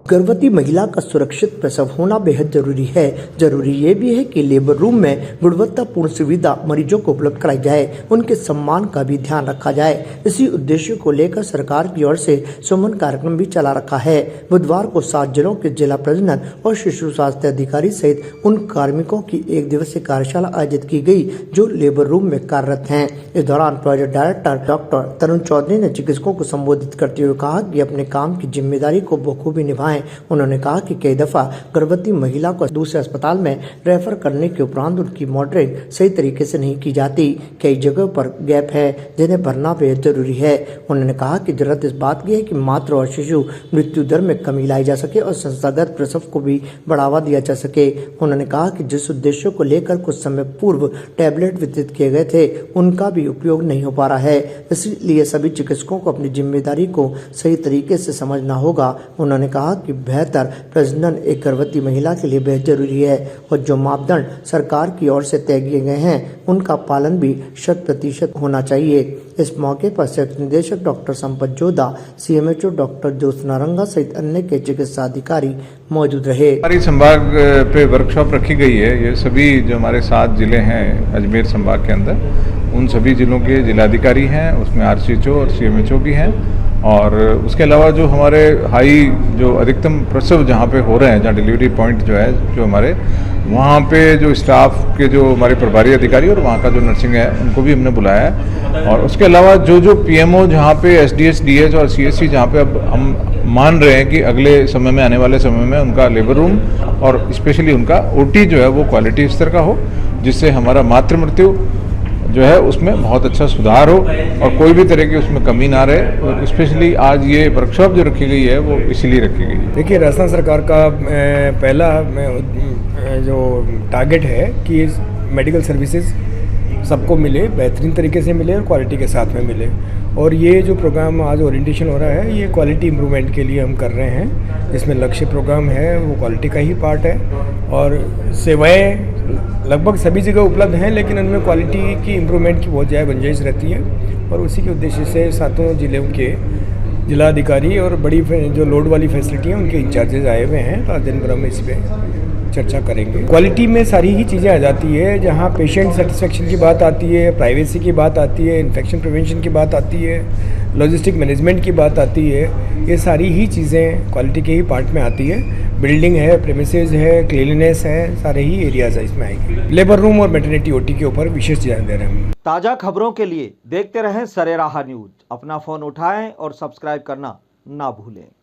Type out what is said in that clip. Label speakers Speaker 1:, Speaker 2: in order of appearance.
Speaker 1: गर्भवती महिला का सुरक्षित प्रसव होना बेहद जरूरी है। जरूरी ये भी है कि लेबर रूम में गुणवत्तापूर्ण सुविधा मरीजों को उपलब्ध कराई जाए, उनके सम्मान का भी ध्यान रखा जाए। इसी उद्देश्य को लेकर सरकार की ओर से सुमन कार्यक्रम भी चला रखा है। बुधवार को 7 जिलों के जिला प्रजनन और शिशु स्वास्थ्य अधिकारी सहित उन कार्मिकों की 1 दिवसीय कार्यशाला आयोजित की गई जो लेबर रूम में कार्यरत हैं। इस दौरान प्रोजेक्ट डायरेक्टर डॉक्टर तरुण चौधरी ने चिकित्सकों को संबोधित करते हुए कहा कि अपने काम की जिम्मेदारी को बखूबी निभाएं। उन्होंने कहा कि कई दफा गर्भवती महिला को दूसरे अस्पताल में रेफर करने के उपरांत उनकी मॉनिटरिंग सही तरीके से नहीं की जाती। कई जगहों पर गैप है जिन्हें भरना बेहद जरूरी है। उन्होंने कहा कि जरूरत इस बात की है कि मातृ और शिशु मृत्यु दर में कमी लाई जा सके और संस्थागत प्रसव को भी बढ़ावा दिया जा सके। उन्होंने कहा कि जिस उद्देश्यों को लेकर कुछ समय पूर्व टैबलेट वितरित किए गए थे उनका भी उपयोग नहीं हो पा रहा है, इसलिए सभी चिकित्सकों को अपनी जिम्मेदारी को सही तरीके से समझना होगा। उन्होंने कहा कि बेहतर प्रजनन एक गर्भवती महिला के लिए बेहद जरूरी है और जो मापदंड सरकार की ओर से तय किए गए हैं उनका पालन भी 100% होना चाहिए। इस मौके पर संयुक्त निदेशक doctor Sampat Jodha, CMHO doctor Jyotsna Ranga सहित अन्य के चिकित्सा अधिकारी मौजूद रहे।
Speaker 2: हमारी संभाग पे वर्कशॉप रखी गई है। ये सभी जो हमारे 7 जिले हैं अजमेर संभाग के अंदर, उन सभी जिलों के जिलाधिकारी हैं, उसमें RCHO और CMHO भी हैं। और उसके अलावा जो हमारे हाई जो अधिकतम प्रसव जहाँ पे हो रहे हैं, जहाँ डिलीवरी पॉइंट जो है जो हमारे, वहाँ पे जो स्टाफ के जो हमारे प्रभारी अधिकारी और वहाँ का जो नर्सिंग है उनको भी हमने बुलाया है। और उसके अलावा जो PMO जहाँ पे SDS, DS और CSC जहाँ पे अब हम मान रहे हैं कि अगले समय में, आने वाले समय में उनका लेबर रूम और स्पेशली उनका OT जो है वो क्वालिटी स्तर का हो, जिससे हमारा मातृ मृत्यु जो है उसमें बहुत अच्छा सुधार हो और कोई भी तरह की उसमें कमी ना रहे। और स्पेशली आज ये वर्कशॉप जो रखी गई है वो इसीलिए रखी गई है।
Speaker 3: देखिए, राजस्थान सरकार का पहला जो टारगेट है कि मेडिकल सर्विसेज सबको मिले, बेहतरीन तरीके से मिले और क्वालिटी के साथ में मिले। और ये जो प्रोग्राम आज ओरिएंटेशन हो रहा है ये क्वालिटी इम्प्रूवमेंट के लिए हम कर रहे हैं। इसमें लक्ष्य प्रोग्राम है वो क्वालिटी का ही पार्ट है और सेवाएं लगभग सभी जगह उपलब्ध हैं, लेकिन उनमें क्वालिटी की इम्प्रूवमेंट की बहुत ज़्यादा गुंजाइश रहती है। और उसी के उद्देश्य से 7 जिलों के जिलाधिकारी और बड़ी जो लोड वाली फैसिलिटी हैं उनके इंचार्जेज आए हुए हैं। तो आज दिन भर हम इस पर चर्चा करेंगे। क्वालिटी में सारी ही चीज़ें आ जाती है, जहाँ पेशेंट सेटिस्फेक्शन की बात आती है, प्राइवेसी की बात आती है, इन्फेक्शन प्रिवेंशन की बात आती है, लॉजिस्टिक मैनेजमेंट की बात आती है। ये सारी ही चीज़ें क्वालिटी के ही पार्ट में आती है। बिल्डिंग है, प्रेमिसेस है, क्लीनलीनेस है, सारे ही एरियाज है इसमें आएंगे। लेबर रूम और मैटरनिटी OT के ऊपर विशेष ध्यान दे रहे हैं।
Speaker 4: ताज़ा खबरों के लिए देखते रहें सरेराह न्यूज। अपना फ़ोन उठाएं और सब्सक्राइब करना ना भूलें।